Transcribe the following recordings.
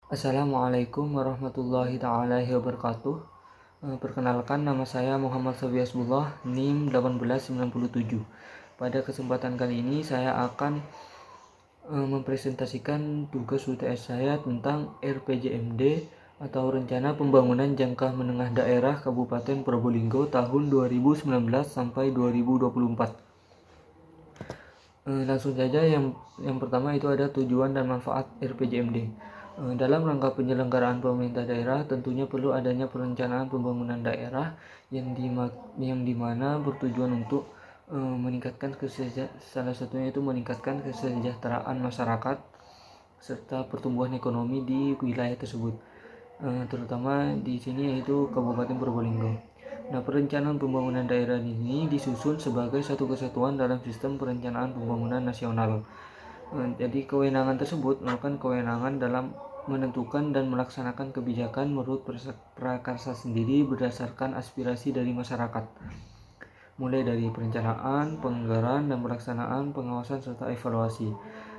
Assalamualaikum warahmatullahi taala wabarakatuh. Perkenalkan, nama saya Muhammad Safi Hasbullah, NIM 1897. Pada kesempatan kali ini saya akan mempresentasikan tugas UTS saya tentang RPJMD atau Rencana Pembangunan Jangka Menengah Daerah Kabupaten Probolinggo tahun 2019 sampai 2024. Langsung saja, yang pertama itu ada tujuan dan manfaat RPJMD. Dalam rangka penyelenggaraan pemerintah daerah, tentunya perlu adanya perencanaan pembangunan daerah yang dimana bertujuan untuk meningkatkan salah satunya itu meningkatkan kesejahteraan masyarakat serta pertumbuhan ekonomi di wilayah tersebut, terutama di sini yaitu Kabupaten Probolinggo. Nah, perencanaan pembangunan daerah ini disusun sebagai satu kesatuan dalam sistem perencanaan pembangunan nasional. Jadi kewenangan tersebut merupakan kewenangan dalam menentukan dan melaksanakan kebijakan menurut prakarsa sendiri berdasarkan aspirasi dari masyarakat, mulai dari perencanaan, penganggaran, dan pelaksanaan, pengawasan, serta evaluasi.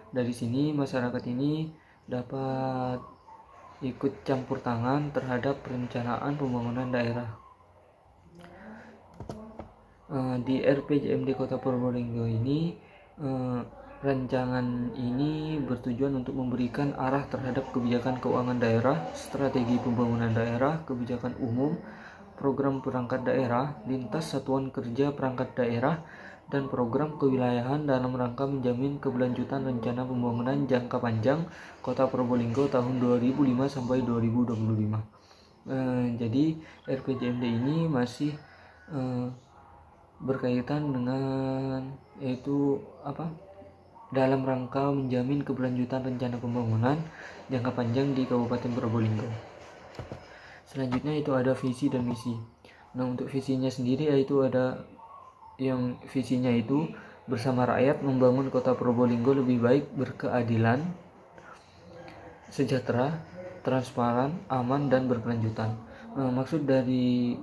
Dari sini masyarakat ini dapat ikut campur tangan terhadap perencanaan pembangunan daerah. Di RPJMD Kota Probolinggo ini, rancangan ini bertujuan untuk memberikan arah terhadap kebijakan keuangan daerah, strategi pembangunan daerah, kebijakan umum, program perangkat daerah, lintas satuan kerja perangkat daerah, dan program kewilayahan dalam rangka menjamin keberlanjutan rencana pembangunan jangka panjang Kota Probolinggo tahun 2005 sampai 2025. Jadi RPJMD ini masih berkaitan dengan dalam rangka menjamin keberlanjutan rencana pembangunan jangka panjang di Kabupaten Probolinggo. Selanjutnya itu ada visi dan misi. Nah, untuk visinya sendiri visinya itu bersama rakyat membangun Kota Probolinggo lebih baik, berkeadilan, sejahtera, transparan, aman, dan berkelanjutan. Maksud dari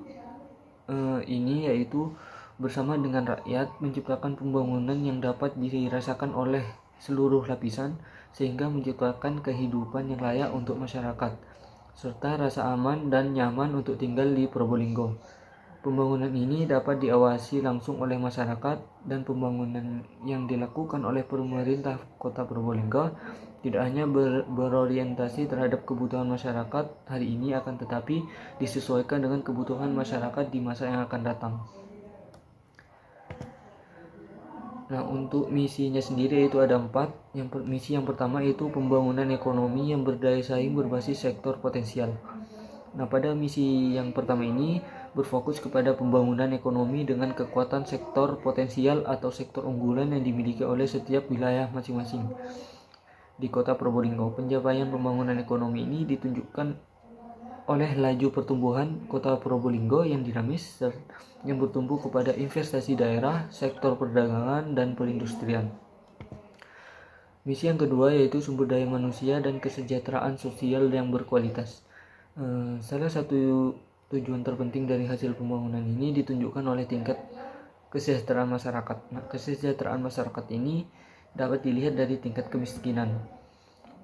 ini yaitu bersama dengan rakyat menciptakan pembangunan yang dapat dirasakan oleh seluruh lapisan sehingga menciptakan kehidupan yang layak untuk masyarakat serta rasa aman dan nyaman untuk tinggal di Probolinggo. Pembangunan ini dapat diawasi langsung oleh masyarakat, dan pembangunan yang dilakukan oleh pemerintah Kota Probolinggo tidak hanya berorientasi terhadap kebutuhan masyarakat hari ini, akan tetapi disesuaikan dengan kebutuhan masyarakat di masa yang akan datang. Nah, untuk misinya sendiri itu ada 4. Misi yang pertama itu pembangunan ekonomi yang berdaya saing berbasis sektor potensial. Nah, pada misi yang pertama ini berfokus kepada pembangunan ekonomi dengan kekuatan sektor potensial atau sektor unggulan yang dimiliki oleh setiap wilayah masing-masing. Di Kota Probolinggo, pencapaian pembangunan ekonomi ini ditunjukkan oleh laju pertumbuhan Kota Probolinggo yang dinamis yang bertumbuh kepada investasi daerah, sektor perdagangan, dan perindustrian. Misi yang kedua yaitu sumber daya manusia dan kesejahteraan sosial yang berkualitas. Salah satu tujuan terpenting dari hasil pembangunan ini ditunjukkan oleh tingkat kesejahteraan masyarakat. Nah, kesejahteraan masyarakat ini dapat dilihat dari tingkat kemiskinan.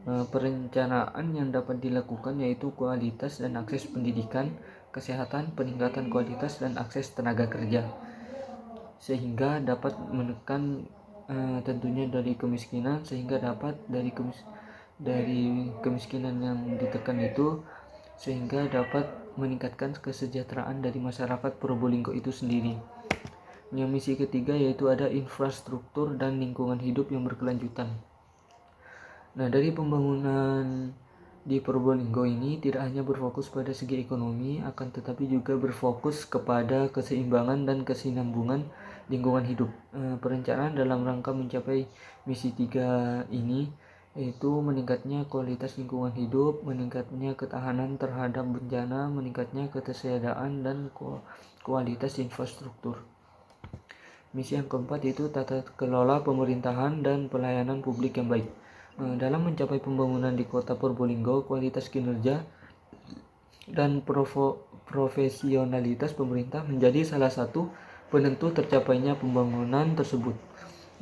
Perencanaan yang dapat dilakukan yaitu kualitas dan akses pendidikan, kesehatan, peningkatan kualitas dan akses tenaga kerja, sehingga dapat menekan tentunya dari kemiskinan, sehingga dapat dari kemiskinan yang ditekan itu sehingga dapat meningkatkan kesejahteraan dari masyarakat Probolinggo itu sendiri. Yang misi ketiga yaitu ada infrastruktur dan lingkungan hidup yang berkelanjutan. Nah, dari pembangunan di Probolinggo ini tidak hanya berfokus pada segi ekonomi, akan tetapi juga berfokus kepada keseimbangan dan kesinambungan lingkungan hidup. Perencanaan dalam rangka mencapai misi 3 ini yaitu meningkatnya kualitas lingkungan hidup, meningkatnya ketahanan terhadap bencana, meningkatnya ketersediaan dan kualitas infrastruktur. Misi yang keempat yaitu tata kelola pemerintahan dan pelayanan publik yang baik. Dalam mencapai pembangunan di Kota Probolinggo, kualitas kinerja dan profesionalitas pemerintah menjadi salah satu penentu tercapainya pembangunan tersebut.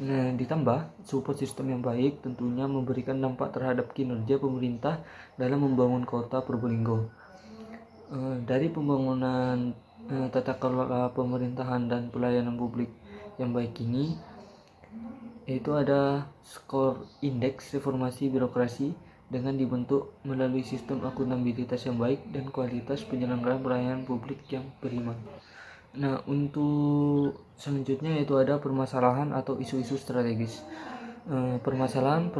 Nah, ditambah support sistem yang baik tentunya memberikan dampak terhadap kinerja pemerintah dalam membangun kota Probolinggo. Dari pembangunan tata kelola pemerintahan dan pelayanan publik yang baik ini, yaitu ada skor indeks reformasi birokrasi dengan dibentuk melalui sistem akuntabilitas yang baik dan kualitas penyelenggaraan pelayanan publik yang prima. Nah, untuk selanjutnya yaitu ada permasalahan atau isu-isu strategis. Permasalahan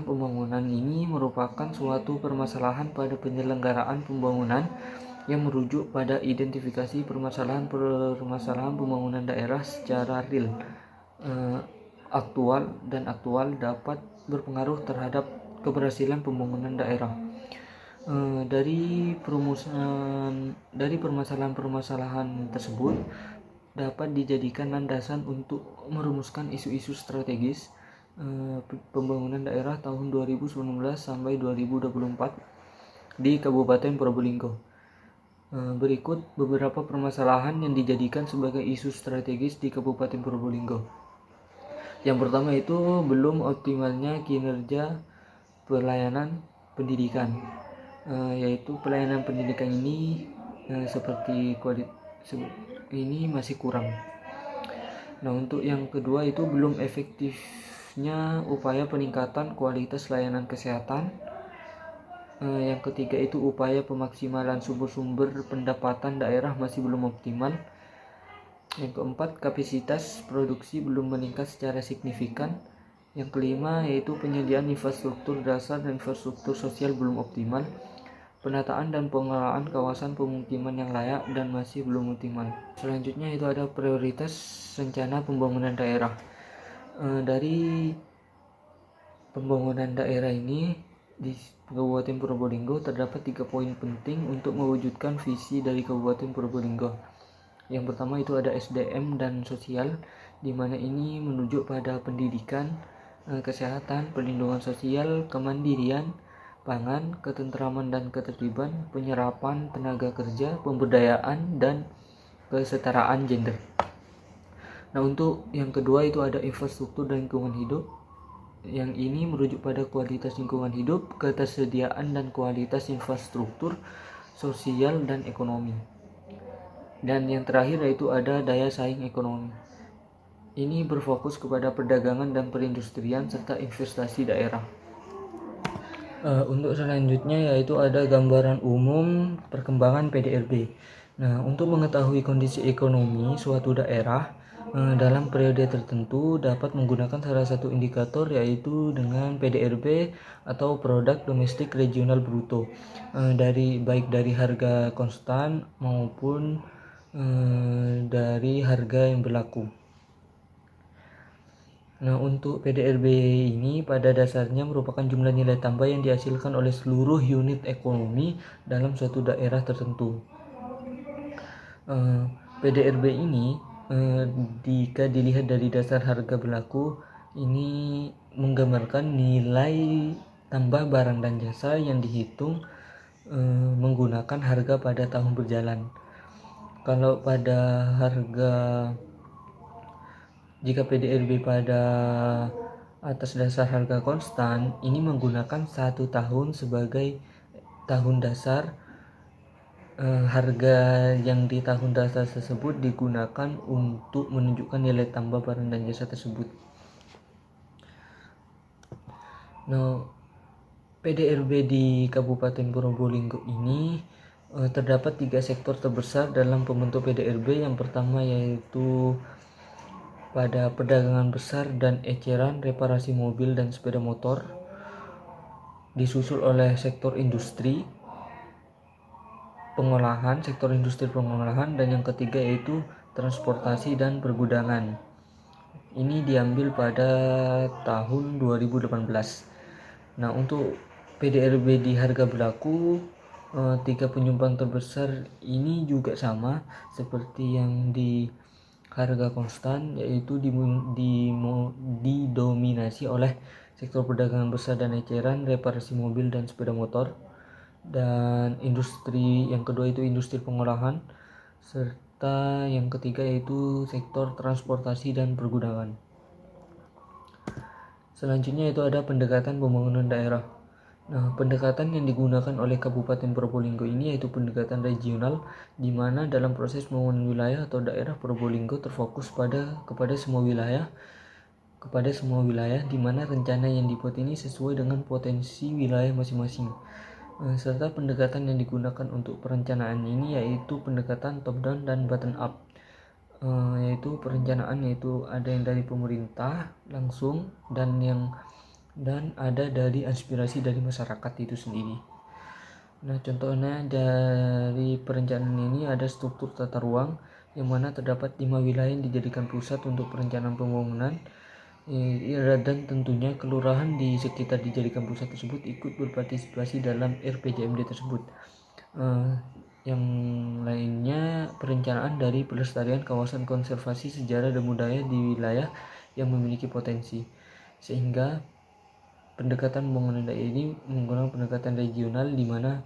pembangunan ini merupakan suatu permasalahan pada penyelenggaraan pembangunan yang merujuk pada identifikasi permasalahan pembangunan daerah secara real, aktual dapat berpengaruh terhadap keberhasilan pembangunan daerah. Dari permasalahan-permasalahan tersebut dapat dijadikan landasan untuk merumuskan isu-isu strategis pembangunan daerah tahun 2019 sampai 2024 di Kabupaten Probolinggo. Berikut beberapa permasalahan yang dijadikan sebagai isu strategis di Kabupaten Probolinggo. Yang pertama itu belum optimalnya kinerja pelayanan pendidikan, yaitu pelayanan pendidikan ini seperti ini masih kurang. Nah, untuk yang kedua itu belum efektifnya upaya peningkatan kualitas layanan kesehatan. Yang ketiga itu upaya pemaksimalan sumber-sumber pendapatan daerah masih belum optimal. Yang keempat, kapasitas produksi belum meningkat secara signifikan. Yang kelima yaitu penyediaan infrastruktur dasar dan infrastruktur sosial belum optimal. Penataan dan pengelolaan kawasan pemukiman yang layak dan masih belum optimal. Selanjutnya itu ada prioritas rencana pembangunan daerah. Dari pembangunan daerah ini di Kabupaten Probolinggo terdapat 3 poin penting untuk mewujudkan visi dari Kabupaten Probolinggo. Yang pertama itu ada SDM dan sosial, di mana ini menunjuk pada pendidikan, kesehatan, perlindungan sosial, kemandirian pangan, ketentraman dan ketertiban, penyerapan tenaga kerja, pemberdayaan, dan kesetaraan gender. Nah, untuk yang kedua itu ada infrastruktur dan lingkungan hidup. Yang ini merujuk pada kualitas lingkungan hidup, ketersediaan dan kualitas infrastruktur sosial dan ekonomi. Dan yang terakhir yaitu ada daya saing ekonomi. Ini berfokus kepada perdagangan dan perindustrian serta investasi daerah. Untuk selanjutnya yaitu ada gambaran umum perkembangan PDRB. Nah, untuk mengetahui kondisi ekonomi suatu daerah dalam periode tertentu dapat menggunakan salah satu indikator yaitu dengan PDRB atau Produk Domestik Regional Bruto, baik dari harga konstan maupun dari harga yang berlaku. Nah, untuk PDRB ini pada dasarnya merupakan jumlah nilai tambah yang dihasilkan oleh seluruh unit ekonomi dalam suatu daerah tertentu. PDRB ini jika dilihat dari dasar harga berlaku ini menggambarkan nilai tambah barang dan jasa yang dihitung menggunakan harga pada tahun berjalan. Kalau pada jika PDRB pada atas dasar harga konstan, ini menggunakan 1 tahun sebagai tahun dasar. Harga yang di tahun dasar tersebut digunakan untuk menunjukkan nilai tambah barang dan jasa tersebut. Nah, PDRB di Kabupaten Probolinggo ini terdapat 3 sektor terbesar dalam pembentuk PDRB. Yang pertama yaitu pada perdagangan besar dan eceran, reparasi mobil dan sepeda motor, disusul oleh sektor industri pengolahan, dan yang ketiga yaitu transportasi dan pergudangan. Ini diambil pada tahun 2018. Nah, untuk PDRB di harga berlaku 3 penyumbang terbesar ini juga sama seperti yang di harga konstan, yaitu didominasi oleh sektor perdagangan besar dan eceran, reparasi mobil dan sepeda motor, dan industri yang kedua itu industri pengolahan, serta serta yang ketiga yaitu sektor transportasi dan pergudangan. Selanjutnya itu ada pendekatan pembangunan daerah. Nah, pendekatan yang digunakan oleh Kabupaten Probolinggo ini yaitu pendekatan regional, di mana dalam proses pembangunan wilayah atau daerah Probolinggo terfokus kepada semua wilayah, di mana rencana yang dibuat ini sesuai dengan potensi wilayah masing-masing. Serta pendekatan yang digunakan untuk perencanaan ini yaitu pendekatan top down dan bottom up. Yaitu perencanaan yaitu ada yang dari pemerintah langsung dan ada dari aspirasi dari masyarakat itu sendiri. Nah, contohnya dari perencanaan ini ada struktur tata ruang yang mana terdapat 5 wilayah yang dijadikan pusat untuk perencanaan pembangunan, dan tentunya kelurahan di sekitar dijadikan pusat tersebut ikut berpartisipasi dalam RPJMD tersebut. Yang lainnya perencanaan dari pelestarian kawasan konservasi sejarah dan budaya di wilayah yang memiliki potensi, sehingga pendekatan pembangunan daerah ini menggunakan pendekatan regional, di mana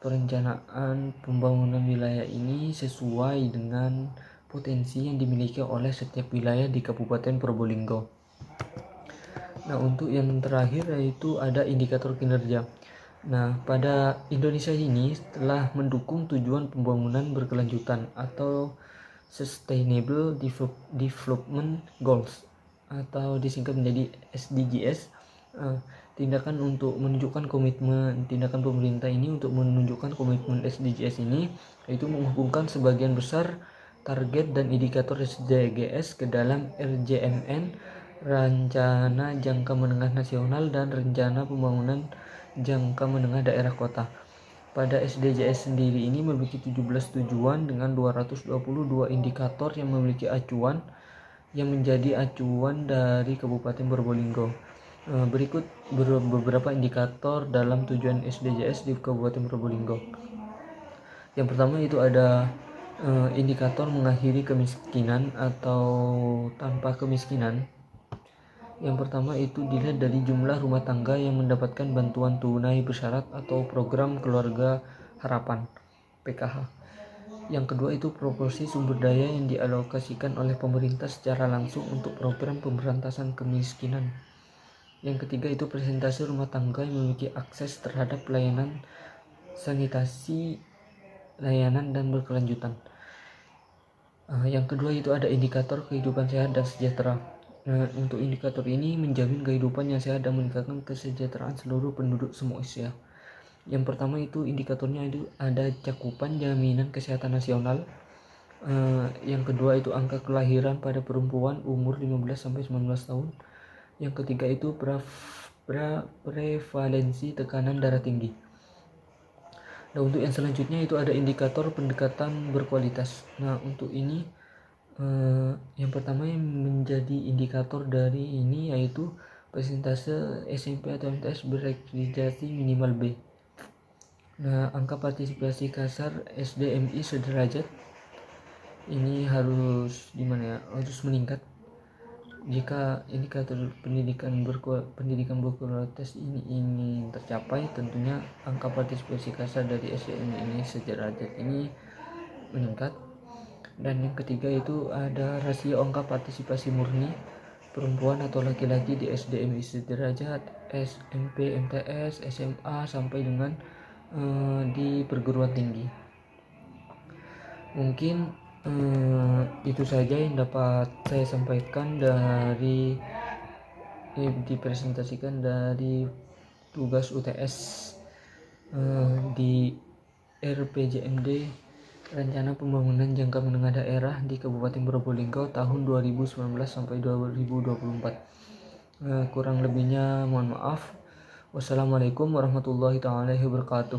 perencanaan pembangunan wilayah ini sesuai dengan potensi yang dimiliki oleh setiap wilayah di Kabupaten Probolinggo. Nah, untuk yang terakhir yaitu ada indikator kinerja. Nah, pada Indonesia ini telah mendukung tujuan pembangunan berkelanjutan atau Sustainable Development Goals atau disingkat menjadi SDGs. Tindakan pemerintah ini untuk menunjukkan komitmen SDGs ini yaitu menghubungkan sebagian besar target dan indikator SDGs ke dalam RJMN, Rencana Jangka Menengah Nasional, dan Rencana Pembangunan Jangka Menengah Daerah Kota. Pada SDGs sendiri ini memiliki 17 tujuan dengan 222 indikator yang memiliki acuan yang menjadi acuan dari Kabupaten Probolinggo. Berikut beberapa indikator dalam tujuan SDGs di Kabupaten Probolinggo. Yang pertama itu ada indikator mengakhiri kemiskinan atau tanpa kemiskinan. Yang pertama itu dilihat dari jumlah rumah tangga yang mendapatkan bantuan tunai bersyarat atau program keluarga harapan PKH. Yang kedua itu proporsi sumber daya yang dialokasikan oleh pemerintah secara langsung untuk program pemberantasan kemiskinan. Yang ketiga itu persentase rumah tangga yang memiliki akses terhadap layanan sanitasi, layanan dan berkelanjutan. Yang kedua itu ada indikator kehidupan sehat dan sejahtera. Untuk indikator ini menjamin kehidupan yang sehat dan meningkatkan kesejahteraan seluruh penduduk semua usia. Yang pertama itu indikatornya itu ada cakupan jaminan kesehatan nasional. Yang kedua itu angka kelahiran pada perempuan umur 15-19 tahun. Yang ketiga itu prevalensi tekanan darah tinggi. Nah, untuk yang selanjutnya itu ada indikator pendekatan berkualitas. Nah, untuk ini yang pertama yang menjadi indikator dari ini yaitu persentase SMP atau MTS berakreditasi minimal B. Nah, angka partisipasi kasar SDMI sederajat ini harus harus meningkat. Jika indikator pendidikan berkualitas ini ingin tercapai, tentunya angka partisipasi kasar dari SDMI ini sederajat ini meningkat. Dan yang ketiga itu ada rasio angka partisipasi murni perempuan atau laki-laki di SDMI sederajat, SMP, MTS, SMA sampai dengan di perguruan tinggi. Mungkin itu saja yang dapat saya sampaikan dari dipresentasikan dari tugas UTS di RPJMD Rencana Pembangunan Jangka Menengah Daerah di Kabupaten Probolinggo tahun 2019 sampai 2024. Kurang lebihnya mohon maaf. Wassalamualaikum warahmatullahi wabarakatuh.